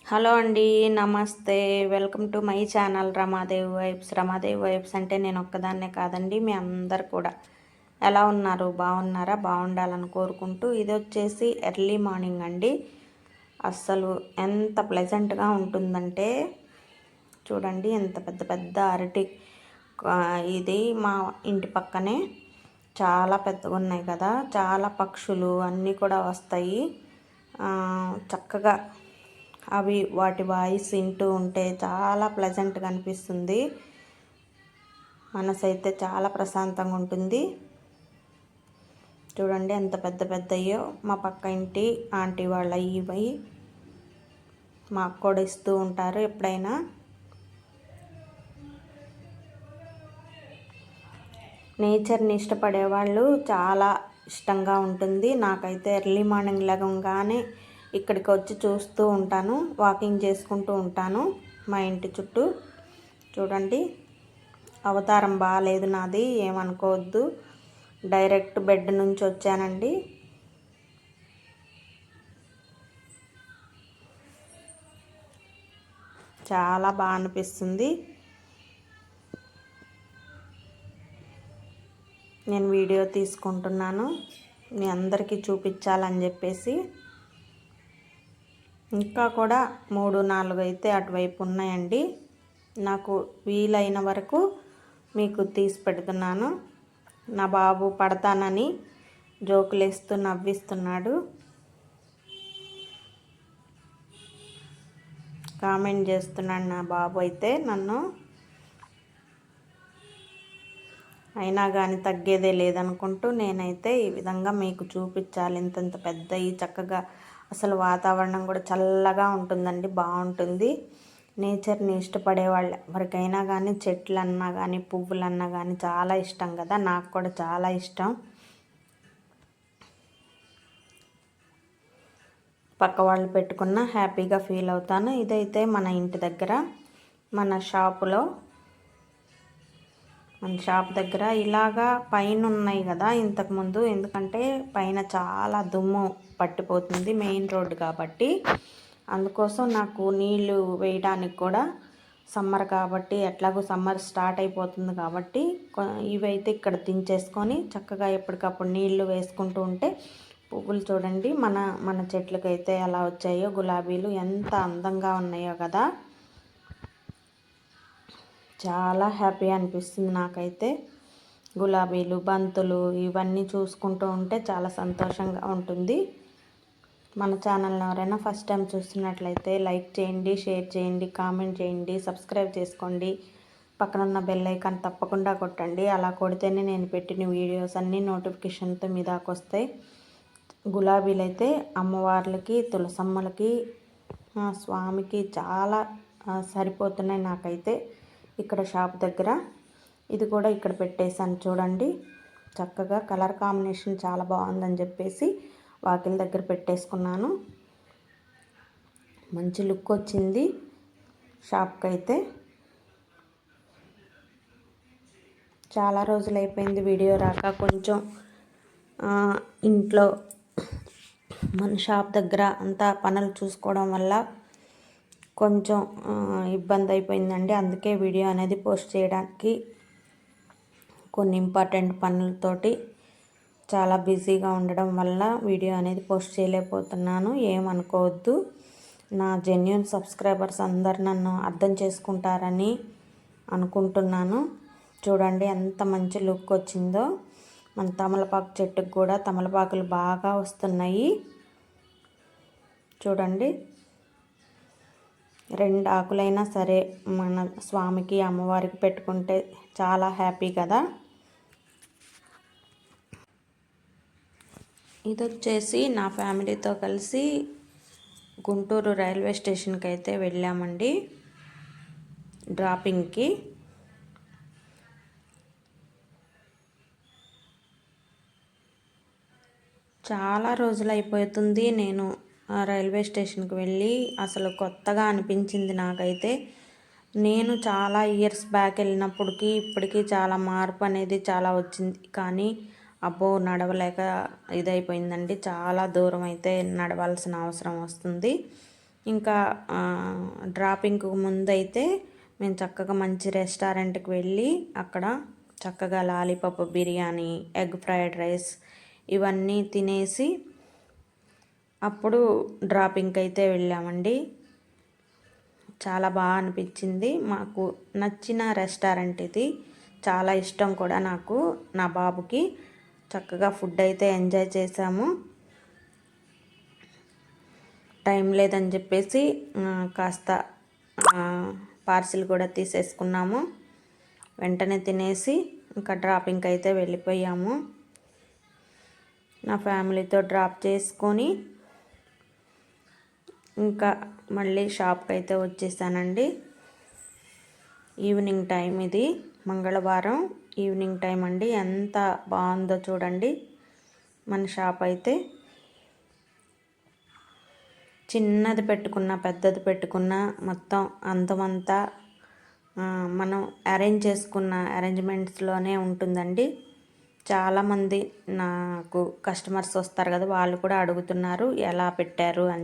Hello అండి, నమస్తే. Welcome to my channel Ramadevi vibes. Ramadevi vibes అంటే నేను ఒక్కదాన్నే కాదండి, మీ అందరు కూడా ఎలా ఉన్నారు? బాగున్నారా? బాగుండాలని కోరుకుంటూ ఇది వచ్చేసి ఎర్లీ మార్నింగ్ అండి. అస్సలు ఎంత ప్లెజెంట్గా ఉంటుందంటే చూడండి, ఎంత పెద్ద పెద్ద అరటి ఇది మా ఇంటి పక్కనే చాలా పెద్దగా ఉన్నాయి కదా, చాలా పక్షులు అన్నీ కూడా వస్తాయి. చక్కగా అవి వాటి వాయిస్ వింటూ ఉంటే చాలా ప్లెజెంట్గా అనిపిస్తుంది. మనసు అయితే చాలా ప్రశాంతంగా ఉంటుంది. చూడండి ఎంత పెద్ద పెద్దయ్యో. మా పక్క ఇంటి ఆంటీ వాళ్ళ ఇవి మాకు కూడా ఇస్తూ ఉంటారు ఎప్పుడైనా. నేచర్ని ఇష్టపడే వాళ్ళు చాలా ఇష్టంగా ఉంటుంది. నాకైతే ఎర్లీ మార్నింగ్ లేవగానే ఇక్కడికి వచ్చి చూస్తూ ఉంటాను, వాకింగ్ చేసుకుంటూ ఉంటాను మా ఇంటి చుట్టూ. చూడండి, అవతారం బాగాలేదు నాది, ఏమనుకోవద్దు. డైరెక్ట్ బెడ్ నుంచి వచ్చానండి. చాలా బాగా అనిపిస్తుంది. నేను వీడియో తీసుకుంటున్నాను మీ అందరికీ చూపించాలని చెప్పేసి. ఇంకా కూడా 3-4 అయితే అటువైపు ఉన్నాయండి. నాకు వీలైన వరకు మీకు తీసి పెడుతున్నాను. నా బాబు పడతానని జోకులేస్తూ నవ్విస్తున్నాడు. కామెంట్ చేస్తున్నాడు నా బాబు అయితే నన్ను. అయినా కానీ తగ్గేదే లేదనుకుంటూ నేనైతే ఈ విధంగా మీకు చూపించాలి. ఇంతంత పెద్దవి చక్కగా, అసలు వాతావరణం కూడా చల్లగా ఉంటుందండి, బాగుంటుంది. నేచర్ని ఇష్టపడే వాళ్ళు ఎవరికైనా కానీ చెట్లు అన్నా కానీ పువ్వులన్నా కానీ చాలా ఇష్టం కదా, నాకు కూడా చాలా ఇష్టం. పక్క వాళ్ళు పెట్టుకున్న హ్యాపీగా ఫీల్ అవుతాను. ఇదైతే మన ఇంటి దగ్గర మన షాప్ దగ్గర ఇలాగా పైన ఉన్నాయి కదా ఇంతకుముందు, ఎందుకంటే పైన చాలా దుమ్ము పట్టిపోతుంది మెయిన్ రోడ్డు కాబట్టి. అందుకోసం నాకు నీళ్ళు వేయడానికి కూడా సమ్మర్ కాబట్టి, ఎట్లాగో సమ్మర్ స్టార్ట్ అయిపోతుంది కాబట్టి ఇవైతే ఇక్కడ దించేసుకొని చక్కగా ఎప్పటికప్పుడు నీళ్లు వేసుకుంటూ ఉంటే పువ్వులు చూడండి మన చెట్లకైతే ఎలా వచ్చాయో, గులాబీలు ఎంత అందంగా ఉన్నాయో కదా. చాలా హ్యాపీ అనిపిస్తుంది నాకైతే. గులాబీలు, బంతులు ఇవన్నీ చూసుకుంటూ ఉంటే చాలా సంతోషంగా ఉంటుంది. మన ఛానల్ని ఎవరైనా ఫస్ట్ టైం చూస్తున్నట్లయితే లైక్ చేయండి, షేర్ చేయండి, కామెంట్ చేయండి, సబ్స్క్రైబ్ చేసుకోండి. పక్కనున్న బెల్ ఐకాన్ తప్పకుండా కొట్టండి. అలా కొడితేనే నేను పెట్టిన వీడియోస్ అన్నీ నోటిఫికేషన్తో మీ దాకా వస్తాయి. గులాబీలు అయితే అమ్మవార్లకి, తులసమ్మలకి, స్వామికి చాలా సరిపోతున్నాయి నాకైతే. ఇక్కడ షాప్ దగ్గర ఇది కూడా ఇక్కడ పెట్టేశాను చూడండి. చక్కగా కలర్ కాంబినేషన్ చాలా బాగుందని చెప్పేసి వాకిలి దగ్గర పెట్టేసుకున్నాను. మంచి లుక్ వచ్చింది షాప్కి అయితే. చాలా రోజులు అయిపోయింది వీడియో రాక. కొంచెం ఇంట్లో మన షాప్ దగ్గర అంతా పనులు చూసుకోవడం వల్ల కొంచెం ఇబ్బంది అయిపోయిందండి. అందుకే వీడియో అనేది పోస్ట్ చేయడానికి కొన్ని ఇంపార్టెంట్ పనులతోటి చాలా బిజీగా ఉండడం వల్ల వీడియో అనేది పోస్ట్ చేయలేకపోతున్నాను. ఏమనుకోవద్దు. నా జెన్యూన్ సబ్స్క్రైబర్స్ అందరు నన్ను అర్థం చేసుకుంటారని అనుకుంటున్నాను. చూడండి ఎంత మంచి లుక్ వచ్చిందో. మన తమలపాకు చెట్టుకు కూడా తమలపాకులు బాగా వస్తున్నాయి. చూడండి, 2 ఆకులైనా సరే మన స్వామికి, అమ్మవారికి పెట్టుకుంటే చాలా హ్యాపీ కదా. ఇది వచ్చేసి నా ఫ్యామిలీతో కలిసి గుంటూరు రైల్వే స్టేషన్కి అయితే వెళ్ళామండి డ్రాపింగ్కి. చాలా రోజులు అయిపోతుంది నేను రైల్వే స్టేషన్కి వెళ్ళి. అసలు కొత్తగా అనిపించింది నాకైతే. నేను చాలా ఇయర్స్ బ్యాక్ వెళ్ళినప్పటికీ ఇప్పటికీ చాలా మార్పు అనేది చాలా వచ్చింది. కానీ అబ్బో నడవలేక ఇదైపోయిందండి. చాలా దూరం అయితే నడవాల్సిన అవసరం వస్తుంది. ఇంకా డ్రాపింగ్కు ముందైతే మేము చక్కగా మంచి రెస్టారెంట్కి వెళ్ళి అక్కడ చక్కగా lollipop biryani, egg fried rice ఇవన్నీ తినేసి అప్పుడు డ్రాపింగ్కి అయితే వెళ్ళామండి. చాలా బాగా అనిపించింది. మాకు నచ్చిన రెస్టారెంట్ ఇది. చాలా ఇష్టం కూడా నాకు, నా బాబుకి. చక్కగా ఫుడ్ అయితే ఎంజాయ్ చేసాము. టైం లేదని చెప్పేసి కాస్త పార్సిల్ కూడా తీసేసుకున్నాము. వెంటనే తినేసి ఇంకా డ్రాపింగ్కి అయితే వెళ్ళిపోయాము. నా ఫ్యామిలీతో డ్రాప్ చేసుకొని ఇంకా మళ్ళీ షాప్కి అయితే వచ్చేసానండి. ఈవినింగ్ టైం ఇది, మంగళవారం ఈవినింగ్ టైం అండి. ఎంత బాగుందో చూడండి మన షాప్ అయితే. చిన్నది పెట్టుకున్న పెద్దది పెట్టుకున్న మొత్తం అందమంతా మనం అరేంజ్ చేసుకున్న అరేంజ్మెంట్స్లోనే ఉంటుందండి. చాలామంది నాకు కస్టమర్స్ వస్తారు కదా, వాళ్ళు కూడా అడుగుతున్నారు ఎలా పెట్టారు అని.